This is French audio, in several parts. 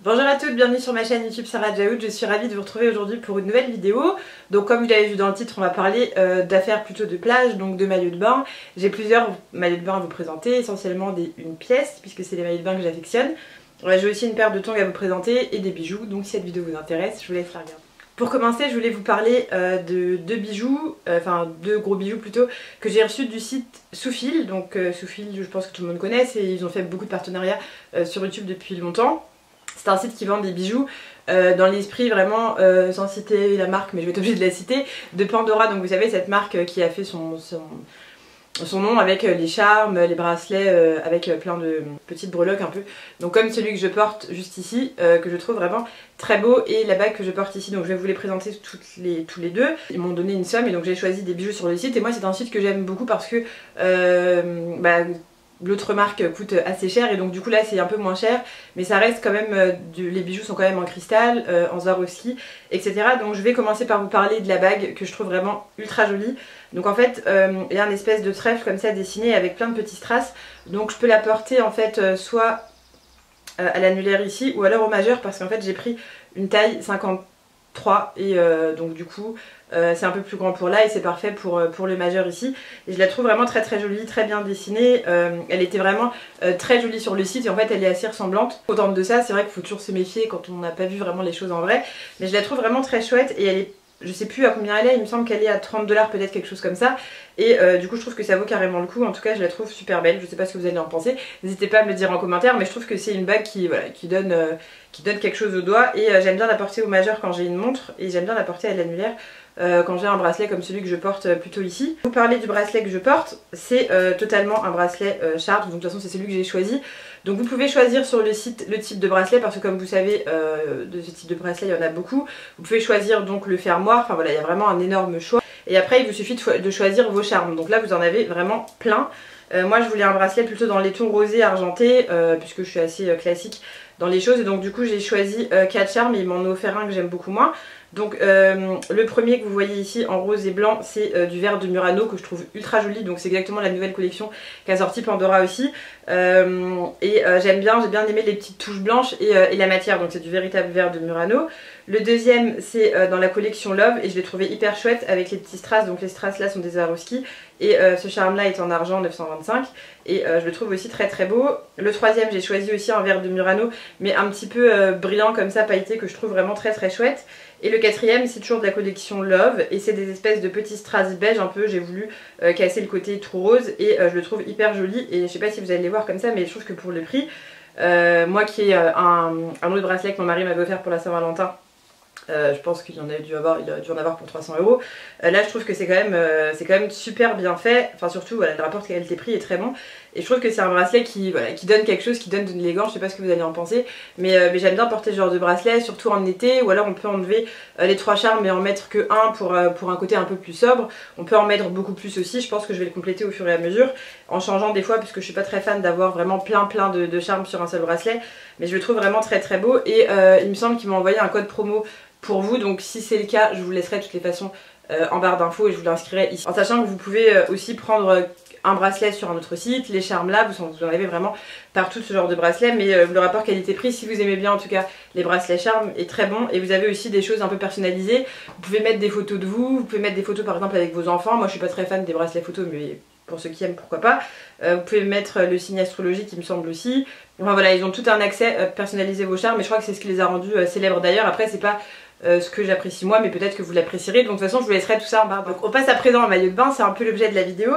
Bonjour à toutes, bienvenue sur ma chaîne YouTube Sarah Jaoud, je suis ravie de vous retrouver aujourd'hui pour une nouvelle vidéo. Donc comme vous l'avez vu dans le titre, on va parler d'affaires plutôt de plage, donc de maillots de bain. J'ai plusieurs maillots de bain à vous présenter, essentiellement une pièce, puisque c'est les maillots de bain que j'affectionne. J'ai aussi une paire de tongs à vous présenter et des bijoux, donc si cette vidéo vous intéresse, je vous laisse la regarder. Pour commencer, je voulais vous parler de deux bijoux, enfin deux gros bijoux plutôt, que j'ai reçus du site Soufil. Donc Soufil, je pense que tout le monde connaît, ils ont fait beaucoup de partenariats sur YouTube depuis longtemps. C'est un site qui vend des bijoux dans l'esprit vraiment, sans citer la marque, mais je vais être obligée de la citer, de Pandora. Donc vous savez, cette marque qui a fait son nom avec les charmes, les bracelets, avec plein de petites breloques un peu. Donc comme celui que je porte juste ici, que je trouve vraiment très beau, et la bague que je porte ici. Donc je vais vous les présenter tous les deux. Ils m'ont donné une somme et donc j'ai choisi des bijoux sur le site. Et moi c'est un site que j'aime beaucoup parce que l'autre marque coûte assez cher et donc du coup là c'est un peu moins cher, mais ça reste quand même, les bijoux sont quand même en cristal, en Swarovski, etc. Donc je vais commencer par vous parler de la bague que je trouve vraiment ultra jolie. Donc en fait il y a une espèce de trèfle comme ça dessiné avec plein de petits strass. Donc je peux la porter en fait soit à l'annulaire ici ou alors au majeur, parce qu'en fait j'ai pris une taille 53 et donc du coup c'est un peu plus grand pour là et c'est parfait pour le majeur ici. Et je la trouve vraiment très jolie, très bien dessinée. Elle était vraiment très jolie sur le site et en fait elle est assez ressemblante. Autant de ça, c'est vrai qu'il faut toujours se méfier quand on n'a pas vu vraiment les choses en vrai. Mais je la trouve vraiment très chouette et elle est, je sais plus à combien elle est, il me semble qu'elle est à 30 $, peut-être quelque chose comme ça. Et du coup je trouve que ça vaut carrément le coup. En tout cas je la trouve super belle, je sais pas ce que vous allez en penser. N'hésitez pas à me le dire en commentaire, mais je trouve que c'est une bague qui donne quelque chose au doigt. Et j'aime bien la porter au majeur quand j'ai une montre, et j'aime bien la porter à l'annulaire quand j'ai un bracelet comme celui que je porte plutôt ici. Pour vous parler du bracelet que je porte, c'est totalement un bracelet Chartres, donc de toute façon c'est celui que j'ai choisi. Donc vous pouvez choisir sur le site le type de bracelet, parce que comme vous savez de ce type de bracelet il y en a beaucoup. Vous pouvez choisir donc le fermoir, enfin voilà, il y a vraiment un énorme choix. Et après il vous suffit de choisir vos charmes, donc là vous en avez vraiment plein. Moi je voulais un bracelet plutôt dans les tons rosés argentés, puisque je suis assez classique dans les choses, et donc du coup j'ai choisi 4 charmes et ils m'en ont offert un que j'aime beaucoup moins. Donc le premier que vous voyez ici en rose et blanc, c'est du verre de Murano que je trouve ultra joli. Donc c'est exactement la nouvelle collection qu'a sorti Pandora aussi. J'ai bien aimé les petites touches blanches et la matière, donc c'est du véritable verre de Murano. Le deuxième c'est dans la collection Love et je l'ai trouvé hyper chouette avec les petits strass. Donc les strass là sont des Swarovski et ce charme là est en argent 925 et je le trouve aussi très beau. Le troisième j'ai choisi aussi un verre de Murano, mais un petit peu brillant comme ça, pailleté, que je trouve vraiment très chouette. Et le quatrième c'est toujours de la collection Love et c'est des espèces de petits strass beige un peu. J'ai voulu casser le côté tout rose et je le trouve hyper joli. Et je sais pas si vous allez les voir comme ça, mais je trouve que pour le prix, moi qui ai un autre bracelet que mon mari m'avait offert pour la Saint-Valentin, je pense qu'il a dû en avoir pour 300 €. Là je trouve que c'est quand même super bien fait. Enfin surtout voilà, le rapport qualité-prix est très bon. Et je trouve que c'est un bracelet qui donne quelque chose, qui donne de l'élégance. Je sais pas ce que vous allez en penser, mais j'aime bien porter ce genre de bracelet, surtout en été. Ou alors on peut enlever les 3 charmes mais en mettre que un pour un côté un peu plus sobre. On peut en mettre beaucoup plus aussi. Je pense que je vais le compléter au fur et à mesure, en changeant des fois, puisque je suis pas très fan d'avoir vraiment plein de charmes sur un seul bracelet. Mais je le trouve vraiment très beau. Et il me semble qu'il m'a envoyé un code promo pour vous, donc si c'est le cas je vous laisserai de toutes les façons en barre d'infos et je vous l'inscrirai ici, en sachant que vous pouvez aussi prendre un bracelet sur un autre site. Les charmes là vous en avez vraiment partout, ce genre de bracelet, mais le rapport qualité-prix, si vous aimez bien en tout cas les bracelets charmes, est très bon. Et vous avez aussi des choses un peu personnalisées. Vous pouvez mettre des photos de vous pouvez mettre des photos par exemple avec vos enfants. Moi je suis pas très fan des bracelets photos, mais pour ceux qui aiment pourquoi pas. Vous pouvez mettre le signe astrologique il me semble aussi. Enfin voilà, ils ont tout un accès, personnaliser vos charmes, et je crois que c'est ce qui les a rendus célèbres d'ailleurs. Après c'est pas ce que j'apprécie moi, mais peut-être que vous l'apprécierez. Donc de toute façon je vous laisserai tout ça en barre. Donc on passe à présent au maillot de bain, c'est un peu l'objet de la vidéo.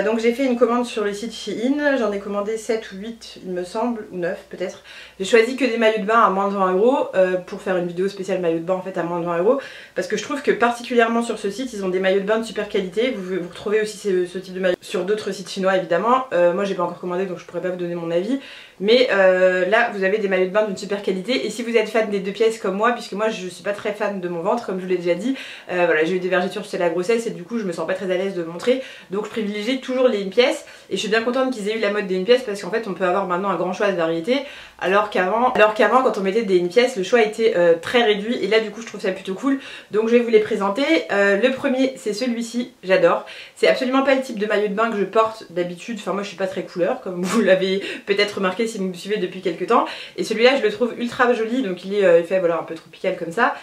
Donc j'ai fait une commande sur le site Shein, j'en ai commandé 7 ou 8 il me semble, ou 9 peut-être. J'ai choisi que des maillots de bain à moins de 20 € pour faire une vidéo spéciale maillot de bain en fait à moins de 20 €, parce que je trouve que particulièrement sur ce site ils ont des maillots de bain de super qualité. Vous retrouvez aussi ce type de maillot sur d'autres sites chinois évidemment. Moi j'ai pas encore commandé donc je pourrais pas vous donner mon avis, mais là vous avez des maillots de bain d'une super qualité. Et si vous êtes fan des deux pièces comme moi, puisque moi je suis pas très fan de mon ventre comme je vous l'ai déjà dit, voilà, j'ai eu des vergetures chez la grossesse et du coup je me sens pas très à l'aise de montrer, donc je privilégie toujours les pièces. et je suis bien contente qu'ils aient eu la mode des une pièce parce qu'en fait on peut avoir maintenant un grand choix de variétés alors qu'avant quand on mettait des une pièce le choix était très réduit et là du coup je trouve ça plutôt cool. Donc je vais vous les présenter. Le premier c'est celui-ci, j'adore. C'est absolument pas le type de maillot de bain que je porte d'habitude, enfin moi je suis pas très couleur comme vous l'avez peut-être remarqué si vous me suivez depuis quelques temps, et celui-là je le trouve ultra joli, donc il est fait voilà, un peu tropical comme ça.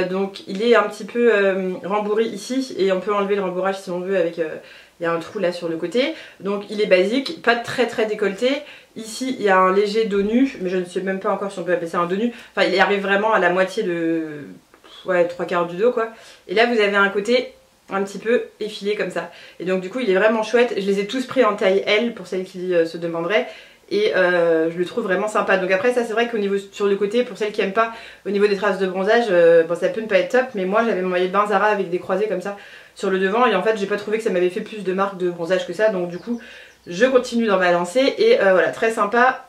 Donc il est un petit peu rembourré ici et on peut enlever le rembourrage si on veut avec... il y a un trou là sur le côté, donc il est basique, pas très décolleté. Ici il y a un léger dos nu, mais je ne sais même pas encore si on peut appeler ça un dos nu. Enfin il arrive vraiment à la moitié de... ouais, 3/4 du dos quoi. Et là vous avez un côté un petit peu effilé comme ça. Et donc du coup il est vraiment chouette. Je les ai tous pris en taille L pour celles qui se demanderaient. Et je le trouve vraiment sympa. Donc après ça c'est vrai qu'au niveau sur le côté, pour celles qui aiment pas, au niveau des traces de bronzage, bon ça peut ne pas être top, mais moi j'avais mon maillot de bain Zara avec des croisés comme ça sur le devant et en fait j'ai pas trouvé que ça m'avait fait plus de marques de bronzage que ça, donc du coup je continue dans ma lancée et voilà, très sympa.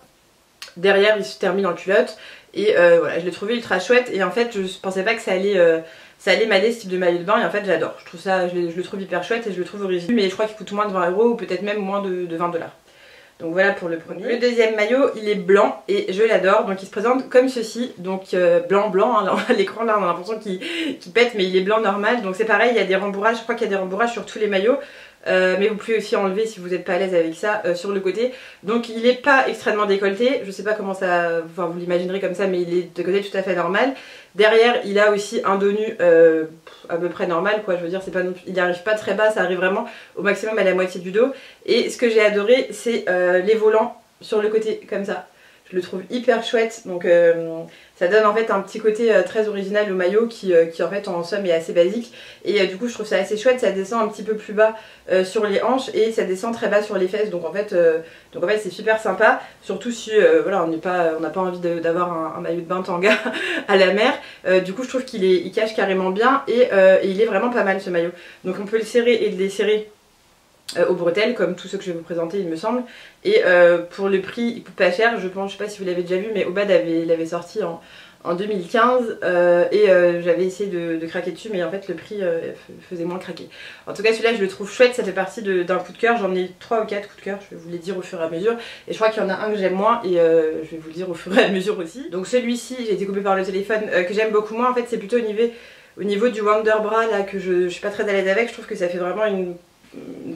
Derrière il se termine en culotte et voilà, je l'ai trouvé ultra chouette et en fait je pensais pas que ça allait m'aller ce type de maillot de bain et en fait j'adore. Je trouve ça, je le trouve hyper chouette et je le trouve original, mais je crois qu'il coûte moins de 20 € ou peut-être même moins de 20 $. Donc voilà pour le premier. Le deuxième maillot il est blanc et je l'adore, donc il se présente comme ceci, donc blanc hein, à l'écran là on a l'impression qu'il pète mais il est blanc normal, donc c'est pareil, il y a des rembourrages, je crois qu'il y a des rembourrages sur tous les maillots. Mais vous pouvez aussi enlever si vous n'êtes pas à l'aise avec ça sur le côté. Donc il n'est pas extrêmement décolleté, je sais pas comment ça, enfin vous l'imaginerez comme ça, mais il est de côté tout à fait normal. Derrière il a aussi un dos nu à peu près normal quoi, je veux dire c'est pas non plus, il n'arrive pas très bas, ça arrive vraiment au maximum à la moitié du dos. Et ce que j'ai adoré c'est les volants sur le côté comme ça. Je le trouve hyper chouette, donc ça donne en fait un petit côté très original au maillot qui en fait en somme est assez basique. Et du coup je trouve ça assez chouette, ça descend un petit peu plus bas sur les hanches et ça descend très bas sur les fesses, donc en fait c'est super sympa, surtout si voilà, on n'a pas envie d'avoir un maillot de bain tanga à la mer. Du coup je trouve qu'il cache carrément bien et il est vraiment pas mal ce maillot. Donc on peut le serrer et le desserrer aux bretelles comme tous ceux que je vais vous présenter il me semble, et pour le prix il coûte pas cher je pense, je sais pas si vous l'avez déjà vu mais Obad l'avait sorti en 2015 et j'avais essayé de craquer dessus mais en fait le prix faisait moins craquer. En tout cas celui-là je le trouve chouette, ça fait partie d'un coup de cœur, j'en ai 3 ou 4 coups de cœur, je vais vous les dire au fur et à mesure et je crois qu'il y en a un que j'aime moins et je vais vous le dire au fur et à mesure aussi. Donc celui-ci j'ai été coupée par le téléphone, que j'aime beaucoup moins en fait, c'est plutôt au niveau du Wonder Bra là que je suis pas très à l'aise avec, je trouve que ça fait vraiment une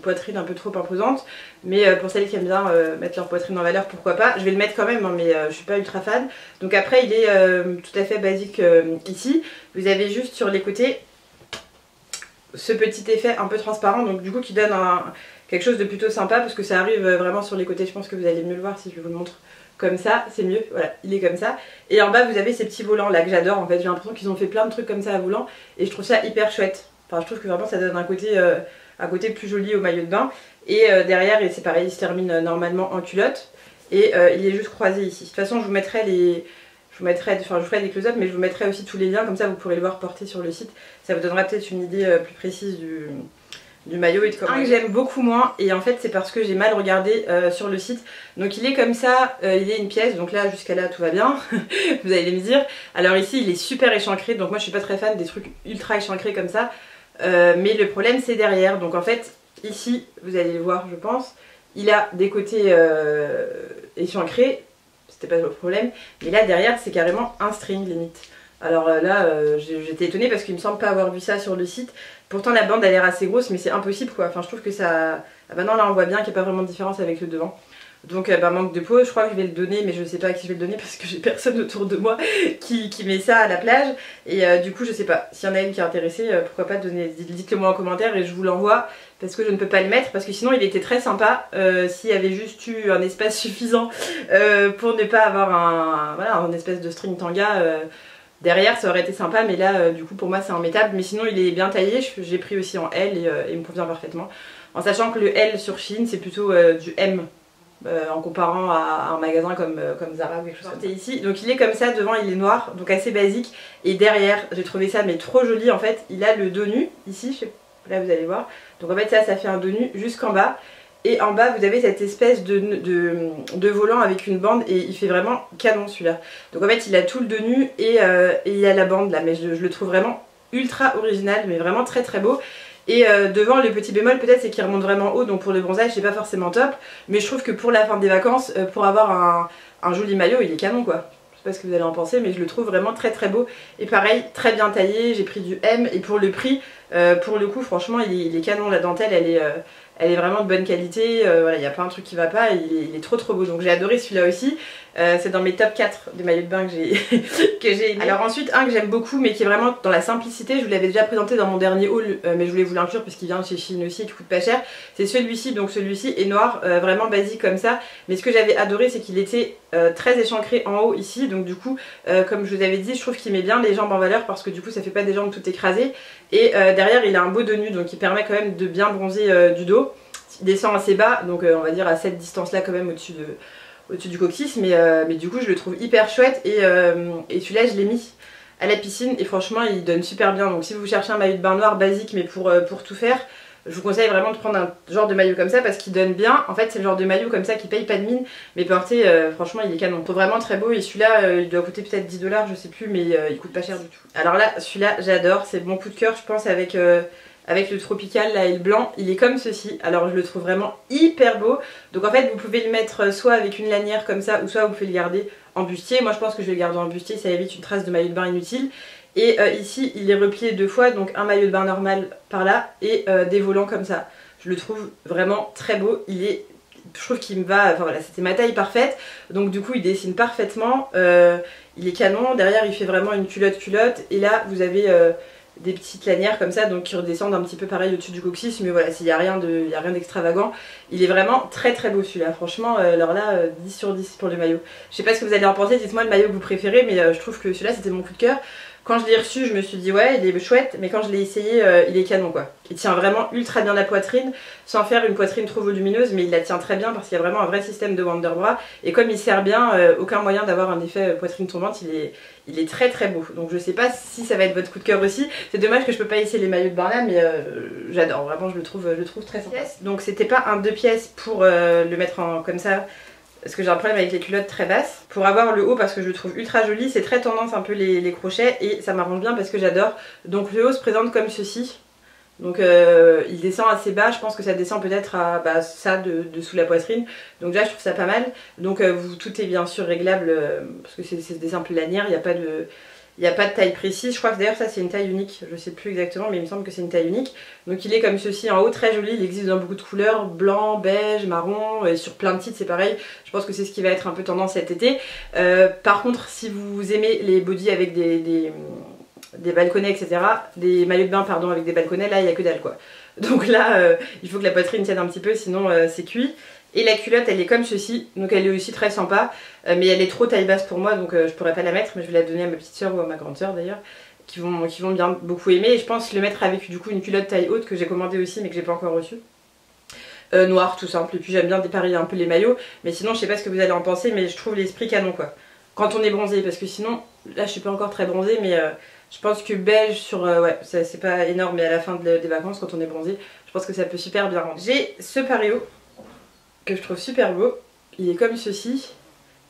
poitrine un peu trop imposante, mais pour celles qui aiment bien mettre leur poitrine en valeur, pourquoi pas. Je vais le mettre quand même hein, mais je suis pas ultra fan. Donc après il est tout à fait basique ici. Vous avez juste sur les côtés ce petit effet un peu transparent, donc du coup qui donne quelque chose de plutôt sympa parce que ça arrive vraiment sur les côtés. Je pense que vous allez mieux le voir si je vous le montre comme ça, c'est mieux, voilà, il est comme ça. Et en bas vous avez ces petits volants là que j'adore en fait, j'ai l'impression qu'ils ont fait plein de trucs comme ça à volant et je trouve ça hyper chouette. Enfin je trouve que vraiment ça donne un côté plus joli au maillot de bain. Et derrière c'est pareil, il se termine normalement en culotte et il est juste croisé ici. De toute façon je vous ferai des close-up mais je vous mettrai aussi tous les liens, comme ça vous pourrez le voir porté sur le site, ça vous donnera peut-être une idée plus précise du maillot et de comment. Un que j'aime beaucoup moins et en fait c'est parce que j'ai mal regardé sur le site. Donc il est comme ça, il est une pièce, donc là jusqu'à là tout va bien, vous allez me dire. Alors ici il est super échancré, donc moi je suis pas très fan des trucs ultra échancrés comme ça. Mais le problème c'est derrière, donc en fait ici vous allez le voir je pense, il a des côtés échancrés, c'était pas le problème, mais là derrière c'est carrément un string limite. Alors là j'étais étonnée parce qu'il me semble pas avoir vu ça sur le site, pourtant la bande a l'air assez grosse mais c'est impossible quoi, enfin je trouve que ça... Ah bah non là on voit bien qu'il n'y a pas vraiment de différence avec le devant. Donc manque de peau, je crois que je vais le donner mais je sais pas à qui je vais le donner parce que j'ai personne autour de moi qui met ça à la plage. Et du coup je sais pas, s'il y en a une qui est intéressée, pourquoi pas dites-le moi en commentaire et je vous l'envoie. Parce que je ne peux pas le mettre, parce que sinon il était très sympa s'il y avait juste eu un espace suffisant pour ne pas avoir un espèce de string tanga derrière, ça aurait été sympa, mais là du coup pour moi c'est immétable. Mais sinon il est bien taillé, j'ai pris aussi en L et il me convient parfaitement. En sachant que le L sur Shein c'est plutôt du M. En comparant à un magasin comme Zara ou quelque chose comme ça. Ici, donc il est comme ça, devant il est noir, donc assez basique. Et derrière, j'ai trouvé ça mais trop joli en fait, il a le dos nu, ici, là vous allez voir. Donc en fait ça fait un dos nu jusqu'en bas. Et en bas vous avez cette espèce de volant avec une bande et il fait vraiment canon celui-là. Donc en fait il a tout le dos nu et il y a la bande là, mais je le trouve vraiment ultra original, mais vraiment très beau. Et devant le petit bémol peut-être c'est qu'il remonte vraiment haut, donc pour le bronzage c'est pas forcément top, mais je trouve que pour la fin des vacances, pour avoir un joli maillot, il est canon quoi. Je sais pas ce que vous allez en penser, mais je le trouve vraiment très très beau. Et pareil, très bien taillé, j'ai pris du M, et pour le prix, pour le coup franchement il est canon, la dentelle elle est vraiment de bonne qualité, voilà, il n'y a pas un truc qui va pas, il est trop trop beau, donc j'ai adoré celui-là aussi. C'est dans mes top 4 des maillots de bain que j'ai aimé. Alors ensuite un que j'aime beaucoup mais qui est vraiment dans la simplicité, je vous l'avais déjà présenté dans mon dernier haul, mais je voulais vous l'inclure parce qu'il vient de chez Shein aussi et qui coûte pas cher. C'est celui-ci, donc celui-ci est noir, vraiment basique comme ça, mais ce que j'avais adoré c'est qu'il était très échancré en haut ici, donc du coup comme je vous avais dit, je trouve qu'il met bien les jambes en valeur parce que du coup ça fait pas des jambes tout écrasées, et derrière il a un beau dos nu, donc il permet quand même de bien bronzer du dos. Il descend assez bas, donc on va dire à cette distance là quand même au-dessus du coccyx, mais du coup je le trouve hyper chouette, et celui-là je l'ai mis à la piscine et franchement il donne super bien. Donc si vous cherchez un maillot de bain noir basique mais pour tout faire, je vous conseille vraiment de prendre un genre de maillot comme ça parce qu'il donne bien. En fait c'est le genre de maillot comme ça qui paye pas de mine, mais porté franchement il est canon, il est vraiment très beau. Et celui-là il doit coûter peut-être 10 $, je sais plus, mais il coûte pas cher du tout. Alors là celui-là j'adore, c'est mon coup de cœur je pense avec le tropical là et le blanc. Il est comme ceci, alors je le trouve vraiment hyper beau. Donc en fait vous pouvez le mettre soit avec une lanière comme ça, ou soit vous pouvez le garder en bustier. Moi je pense que je vais le garder en bustier, ça évite une trace de maillot de bain inutile. Et ici il est replié 2 fois, donc un maillot de bain normal par là et des volants comme ça. Je le trouve vraiment très beau, je trouve qu'il me va, enfin voilà, c'était ma taille parfaite, donc du coup il dessine parfaitement, il est canon. Derrière il fait vraiment une culotte, et là vous avez des petites lanières comme ça, donc qui redescendent un petit peu pareil au-dessus du coccyx, mais voilà, s'il n'y a rien d'extravagant. Il est vraiment très très beau celui-là, franchement, alors là 10 sur 10 pour le maillot. Je sais pas ce que vous allez en penser, dites-moi le maillot que vous préférez, mais je trouve que celui-là c'était mon coup de cœur. Quand je l'ai reçu je me suis dit ouais il est chouette, mais quand je l'ai essayé il est canon quoi. Il tient vraiment ultra bien la poitrine, sans faire une poitrine trop volumineuse, mais il la tient très bien parce qu'il y a vraiment un vrai système de Wonderbra, et comme il sert bien, aucun moyen d'avoir un effet poitrine tombante, il est très très beau. Donc je sais pas si ça va être votre coup de cœur aussi. C'est dommage que je peux pas essayer les maillots de bain là, mais j'adore, vraiment je le trouve très sympa. Donc c'était pas un 2 pièces pour le mettre comme ça, parce que j'ai un problème avec les culottes très basses. Pour avoir le haut parce que je le trouve ultra joli, c'est très tendance un peu les crochets, et ça m'arrange bien parce que j'adore. Donc le haut se présente comme ceci. Donc il descend assez bas, je pense que ça descend peut-être à ça dessous la poitrine. Donc là je trouve ça pas mal. Donc tout est bien sûr réglable parce que c'est des simples lanières, il n'y a pas de taille précise. Je crois que d'ailleurs ça c'est une taille unique, je sais plus exactement, mais il me semble que c'est une taille unique. Donc il est comme ceci en haut, très joli, il existe dans beaucoup de couleurs, blanc, beige, marron, et sur plein de titres c'est pareil. Je pense que c'est ce qui va être un peu tendance cet été. Par contre si vous aimez les bodys avec des balconnets etc, des maillots de bain pardon avec des balconnets, là il n'y a que dalle quoi. Donc là il faut que la poitrine tienne un petit peu, sinon c'est cuit. Et la culotte elle est comme ceci, donc elle est aussi très sympa, mais elle est trop taille basse pour moi, donc je pourrais pas la mettre, mais je vais la donner à ma petite soeur ou à ma grande soeur d'ailleurs, qui vont bien beaucoup aimer. Et je pense le mettre avec du coup une culotte taille haute que j'ai commandée aussi mais que j'ai pas encore reçue. Noir tout simple, et puis j'aime bien dépareiller un peu les maillots, mais sinon je sais pas ce que vous allez en penser, mais je trouve l'esprit canon quoi. Quand on est bronzé, parce que sinon, là je suis pas encore très bronzée, mais je pense que beige sur, ouais c'est pas énorme, mais à la fin des vacances quand on est bronzé, je pense que ça peut super bien rendre. J'ai ce pareo que je trouve super beau, il est comme ceci,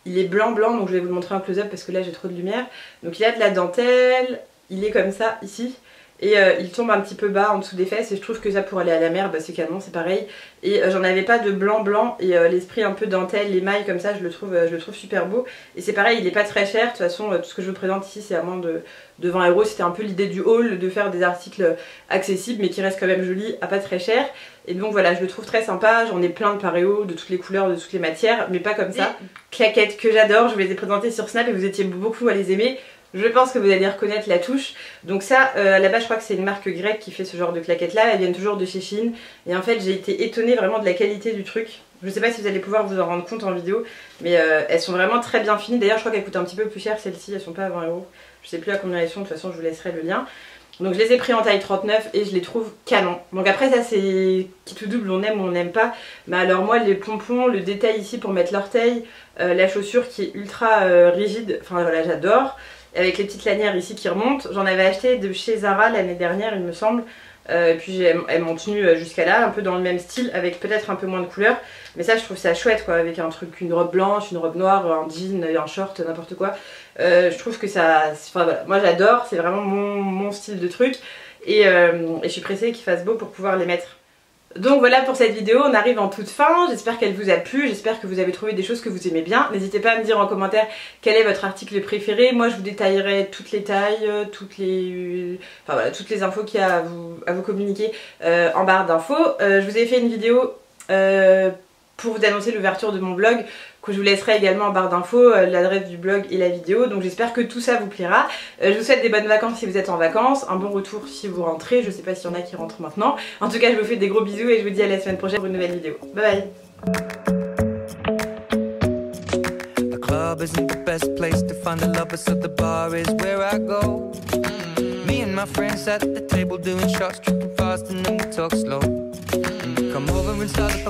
il est blanc donc je vais vous le montrer en close-up parce que là j'ai trop de lumière. Donc il a de la dentelle, il est comme ça ici, et il tombe un petit peu bas en dessous des fesses, et je trouve que ça pour aller à la mer c'est canon, c'est pareil. Et j'en avais pas de blanc, et l'esprit un peu dentelle, les mailles comme ça je le trouve super beau. Et c'est pareil, il est pas très cher, de toute façon tout ce que je vous présente ici c'est à moins de 20 €. C'était un peu l'idée du haul, de faire des articles accessibles mais qui restent quand même jolis à pas très cher. Et donc voilà, je le trouve très sympa, j'en ai plein de paréos de toutes les couleurs, de toutes les matières, mais pas comme ça. Claquettes que j'adore, je vous les ai présentées sur Snap et vous étiez beaucoup à les aimer. Je pense que vous allez reconnaître la touche. Donc ça, à la base je crois que c'est une marque grecque qui fait ce genre de claquettes là, elles viennent toujours de chez Shein. Et en fait j'ai été étonnée vraiment de la qualité du truc. Je sais pas si vous allez pouvoir vous en rendre compte en vidéo, mais elles sont vraiment très bien finies. D'ailleurs je crois qu'elles coûtent un petit peu plus cher celles-ci, elles sont pas à 20 €. Je sais plus à combien elles sont, de toute façon je vous laisserai le lien. Donc je les ai pris en taille 39 et je les trouve canon. Donc après ça c'est qui tout double, on aime ou on n'aime pas. Mais alors moi les pompons, le détail ici pour mettre l'orteil, la chaussure qui est ultra rigide, enfin voilà j'adore. Avec les petites lanières ici qui remontent. J'en avais acheté de chez Zara l'année dernière il me semble. Et puis elles m'ont tenu jusqu'à là, un peu dans le même style, avec peut-être un peu moins de couleurs. Mais ça je trouve ça chouette quoi, avec un truc, une robe blanche, une robe noire, un jean, un short, n'importe quoi. Je trouve que ça, enfin voilà, moi j'adore, c'est vraiment mon style de truc. et je suis pressée qu'il fasse beau pour pouvoir les mettre. Donc voilà pour cette vidéo, on arrive en toute fin, j'espère qu'elle vous a plu, j'espère que vous avez trouvé des choses que vous aimez bien. N'hésitez pas à me dire en commentaire quel est votre article préféré. Moi je vous détaillerai toutes les tailles, toutes les infos qu'il y a à vous communiquer en barre d'infos. Je vous ai fait une vidéo pour vous annoncer l'ouverture de mon blog, que je vous laisserai également en barre d'infos, l'adresse du blog et la vidéo, donc j'espère que tout ça vous plaira. Je vous souhaite des bonnes vacances si vous êtes en vacances, un bon retour si vous rentrez, je sais pas s'il y en a qui rentrent maintenant. En tout cas je vous fais des gros bisous et je vous dis à la semaine prochaine pour une nouvelle vidéo. Bye bye.